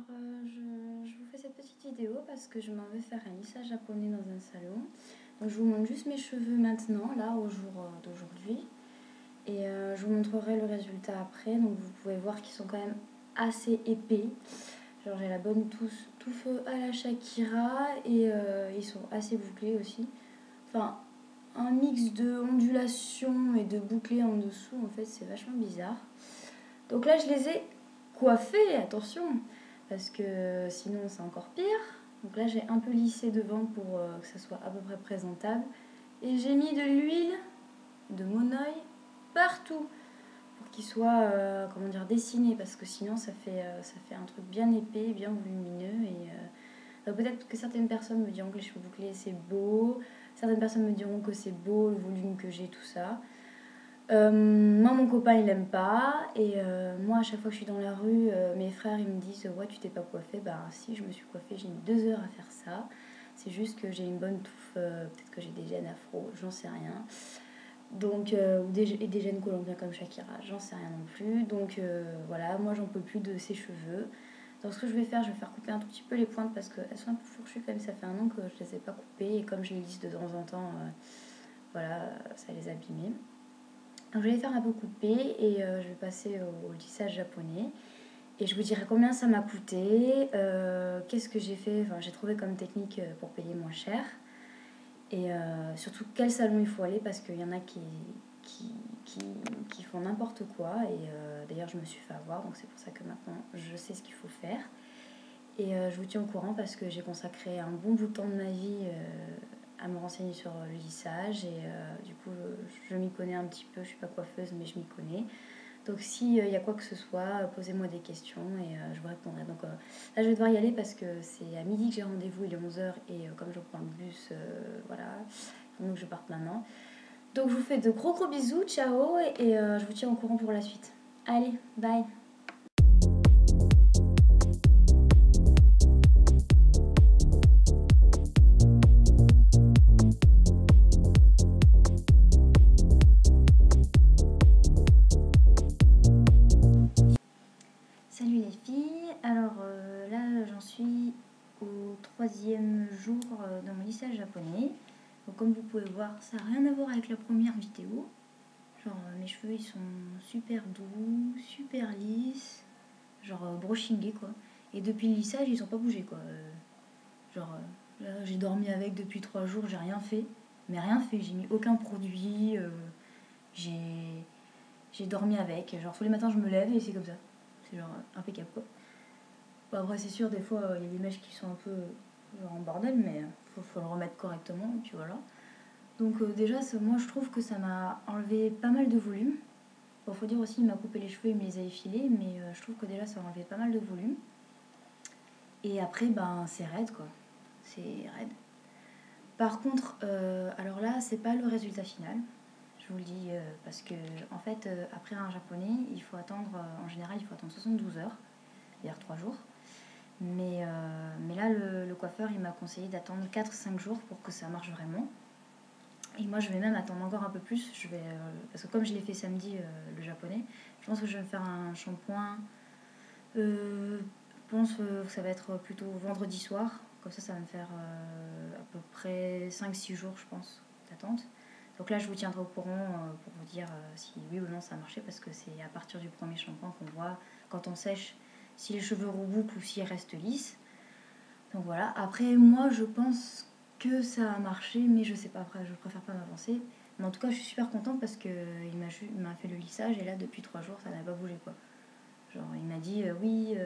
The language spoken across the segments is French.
Je vous fais cette petite vidéo parce que je m'en vais faire un lissage japonais dans un salon. Donc je vous montre juste mes cheveux maintenant, là, au jour d'aujourd'hui. Et je vous montrerai le résultat après. Donc vous pouvez voir qu'ils sont quand même assez épais. Genre j'ai la bonne touffe à la Shakira et ils sont assez bouclés aussi. Enfin, un mix de ondulation et de bouclés en dessous, en fait, c'est vachement bizarre. Donc là, je les ai coiffés, attention, parce que sinon c'est encore pire. Donc là, j'ai un peu lissé devant pour que ça soit à peu près présentable. Et j'ai mis de l'huile de monoeil partout pour qu'il soit, comment dire, dessiné, parce que sinon ça fait un truc bien épais, bien volumineux. Et peut-être que certaines personnes me diront que les cheveux bouclés c'est beau, certaines personnes me diront que c'est beau, le volume que j'ai, tout ça. Moi, mon copain, il aime pas. Et moi, à chaque fois que je suis dans la rue, mes frères, ils me disent ouais, tu t'es pas coiffée. Bah, si, je me suis coiffée. J'ai mis 2 heures à faire ça. C'est juste que j'ai une bonne touffe. Peut-être que j'ai des gènes afro, j'en sais rien. Donc, ou des gènes colombiens comme Shakira, j'en sais rien non plus. Donc, voilà, moi, j'en peux plus de ses cheveux. Donc, ce que je vais faire couper un tout petit peu les pointes parce qu'elles sont un peu fourchues quand même. Ça fait un an que je les ai pas coupées. Et comme je les lisse de temps en temps, voilà, ça les a abîmées. Donc je vais les faire un peu couper et je vais passer au lissage japonais. Et je vous dirai combien ça m'a coûté, qu'est-ce que j'ai fait, enfin j'ai trouvé comme technique pour payer moins cher. Et surtout quel salon il faut aller parce qu'il y en a qui, qui, qui font n'importe quoi. Et d'ailleurs je me suis fait avoir, donc c'est pour ça que maintenant je sais ce qu'il faut faire. Et je vous tiens au courant parce que j'ai consacré un bon bout de temps de ma vie à me renseigner sur le lissage. Et du coup, je m'y connais un petit peu. Je suis pas coiffeuse, mais je m'y connais. Donc s'il y a quoi que ce soit, posez-moi des questions et je vous répondrai. Donc là, je vais devoir y aller parce que c'est à midi que j'ai rendez-vous, il est 11h. Et comme je prends le bus, voilà, donc je parte maintenant. Donc je vous fais de gros gros bisous, ciao. Et je vous tiens au courant pour la suite. Allez, bye. Salut les filles, alors là j'en suis au 3e jour dans mon lissage japonais. Donc comme vous pouvez voir, ça n'a rien à voir avec la première vidéo. Genre mes cheveux ils sont super doux, super lisses, genre brushingés quoi. Et depuis le lissage ils ont pas bougé quoi. Là j'ai dormi avec depuis 3 jours, j'ai rien fait. Mais rien fait, j'ai mis aucun produit, j'ai dormi avec. Genre tous les matins je me lève et c'est comme ça. C'est genre impeccable quoi. Bon, après, c'est sûr, des fois, il y a des mèches qui sont un peu genre, en bordel, mais faut le remettre correctement, et puis voilà. Donc, déjà, moi, je trouve que ça m'a enlevé pas mal de volume. Bon, faut dire aussi, il m'a coupé les cheveux, il me les a effilés, mais je trouve que déjà, ça a enlevé pas mal de volume. Et après, ben, c'est raide, quoi. C'est raide. Par contre, alors là, c'est pas le résultat final. Je vous le dis parce que, en fait, après un japonais, il faut attendre, en général, il faut attendre 72 heures, c'est-à-dire 3 jours. Mais là, le coiffeur, il m'a conseillé d'attendre 4-5 jours pour que ça marche vraiment. Et moi, je vais même attendre encore un peu plus. Parce que comme je l'ai fait samedi, le japonais, je pense que je vais me faire un shampoing. Je pense que ça va être plutôt vendredi soir. Comme ça va me faire à peu près 5-6 jours, je pense, d'attente. Donc là, je vous tiendrai au courant pour vous dire si oui ou non ça a marché. Parce que c'est à partir du premier shampoing qu'on voit, quand on sèche, si les cheveux rebouclent ou s'ils restent lisses. Donc voilà, après moi je pense que ça a marché, mais je sais pas, après je préfère pas m'avancer. Mais en tout cas je suis super contente parce qu'il m'a fait le lissage et là depuis 3 jours ça n'a pas bougé quoi. Genre il m'a dit oui,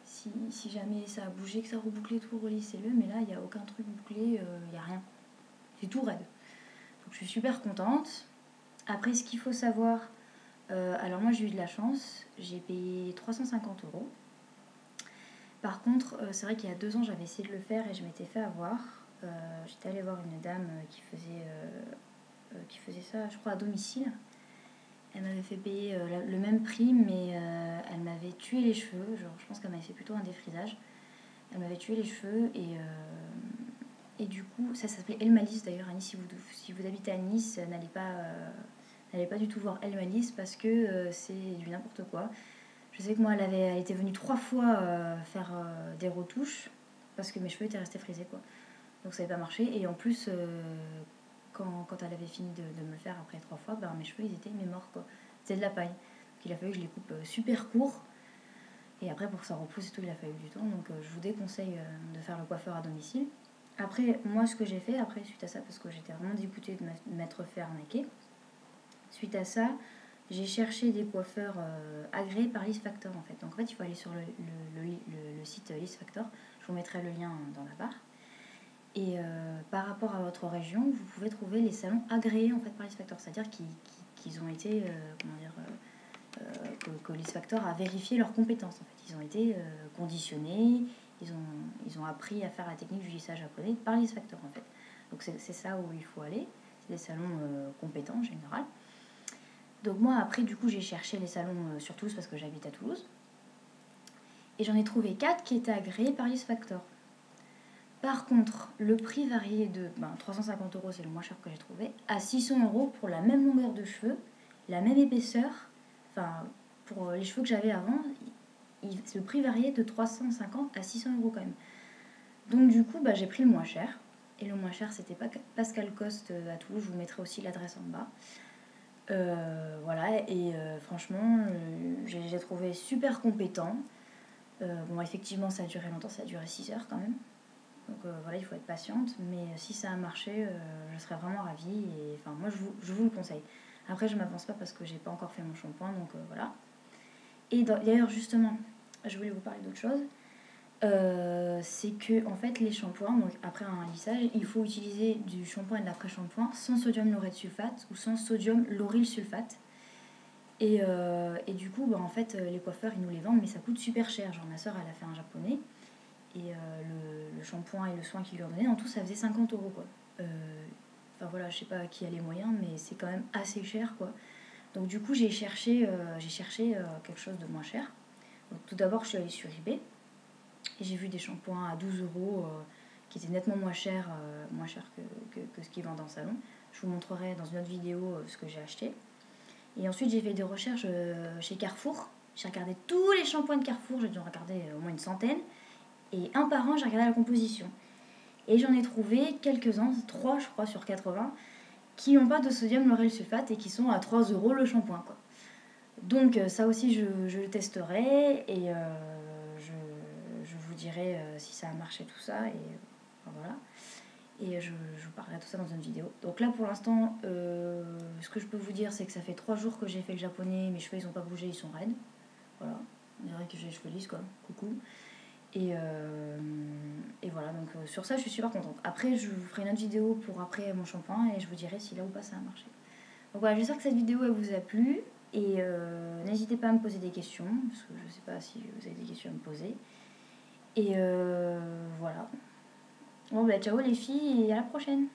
si jamais ça a bougé, que ça a rebouclé tout, relissez-le, mais là il n'y a aucun truc bouclé, il n'y a rien. C'est tout raide. Donc je suis super contente. Après ce qu'il faut savoir, alors moi j'ai eu de la chance, j'ai payé 350 €. Par contre, c'est vrai qu'il y a 2 ans, j'avais essayé de le faire et je m'étais fait avoir. J'étais allée voir une dame qui faisait ça, je crois, à domicile. Elle m'avait fait payer le même prix, mais elle m'avait tué les cheveux. Genre, je pense qu'elle m'avait fait plutôt un défrisage. Elle m'avait tué les cheveux et du coup, ça s'appelait El Malice d'ailleurs à Nice. Si vous habitez à Nice, n'allez pas du tout voir El Malice parce que c'est du n'importe quoi. Je sais que moi, elle était venue 3 fois faire des retouches parce que mes cheveux étaient restés frisés, quoi. Donc ça n'avait pas marché. Et en plus, quand elle avait fini de me le faire après 3 fois, ben, mes cheveux, ils étaient morts, quoi. C'était de la paille. Donc il a fallu que je les coupe super court. Et après, pour que ça repousse et tout, il a fallu du temps. Donc je vous déconseille de faire le coiffeur à domicile. Après, moi, ce que j'ai fait, après, suite à ça, parce que j'étais vraiment dégoûtée de m'être fait arnaquer, suite à ça, j'ai cherché des coiffeurs agréés par LeaseFactor, en fait. Donc en fait, il faut aller sur le site LeaseFactor. Je vous mettrai le lien dans la barre. Et par rapport à votre région, vous pouvez trouver les salons agréés en fait par LeaseFactor, c'est-à-dire qu'ils ont été, que LeaseFactor a vérifié leurs compétences. En fait, ils ont été conditionnés, ils ont appris à faire la technique du lissage japonais par LeaseFactor en fait. Donc c'est ça où il faut aller. C'est des salons compétents en général. Donc moi après du coup j'ai cherché les salons sur Toulouse parce que j'habite à Toulouse. Et j'en ai trouvé 4 qui étaient agréés par LeaseFactor. Par contre, le prix variait de 350 €, c'est le moins cher que j'ai trouvé, à 600 € pour la même longueur de cheveux, la même épaisseur. Enfin, pour les cheveux que j'avais avant, le prix variait de 350 à 600 € quand même. Donc du coup, j'ai pris le moins cher. Et le moins cher, c'était Pascal Coste à Toulouse. Je vous mettrai aussi l'adresse en bas. Voilà, et franchement, j'ai trouvé super compétent. Bon, effectivement, ça a duré longtemps, ça a duré 6 heures quand même. Donc voilà, il faut être patiente. Mais si ça a marché, je serais vraiment ravie. Et enfin, moi, je vous le conseille. Après, je ne m'avance pas parce que j'ai pas encore fait mon shampoing. Donc voilà. Et d'ailleurs, justement, je voulais vous parler d'autre chose. C'est que en fait, les shampoings, donc après un lissage, il faut utiliser du shampoing et de l'après-shampoing sans sodium laureth sulfate ou sans sodium lauryl sulfate. Et du coup, en fait, les coiffeurs, ils nous les vendent, mais ça coûte super cher. Genre, ma soeur, elle a fait un japonais. Et le shampoing et le soin qu'ils lui ont donné, en tout, ça faisait 50 € quoi. Enfin voilà, je sais pas qui a les moyens, mais c'est quand même assez cher, quoi. Donc du coup, j'ai cherché quelque chose de moins cher. Donc, tout d'abord, je suis allée sur eBay et j'ai vu des shampoings à 12 € qui étaient nettement moins chers que ce qu'ils vendent en salon. Je vous montrerai dans une autre vidéo ce que j'ai acheté. Et ensuite, j'ai fait des recherches chez Carrefour. J'ai regardé tous les shampoings de Carrefour, j'ai dû en regarder au moins une centaine. Et un par un, j'ai regardé la composition. Et j'en ai trouvé quelques-uns, 3 je crois sur 80, qui n'ont pas de sodium lauryl sulfate et qui sont à 3 € le shampoing, quoi. Donc ça aussi je le testerai et je vous dirai si ça a marché tout ça. Et voilà. Et je vous parlerai de tout ça dans une vidéo. Donc là pour l'instant, ce que je peux vous dire c'est que ça fait 3 jours que j'ai fait le japonais, mes cheveux ils n'ont pas bougé, ils sont raides. Voilà, on dirait que j'ai les cheveux lisses quoi, coucou. Et voilà, donc sur ça je suis super contente. Après je vous ferai une autre vidéo pour après mon shampoing et je vous dirai si là ou pas ça a marché. Donc voilà, j'espère que cette vidéo elle vous a plu et n'hésitez pas à me poser des questions parce que je sais pas si vous avez des questions à me poser. Et voilà. Bon ciao les filles et à la prochaine.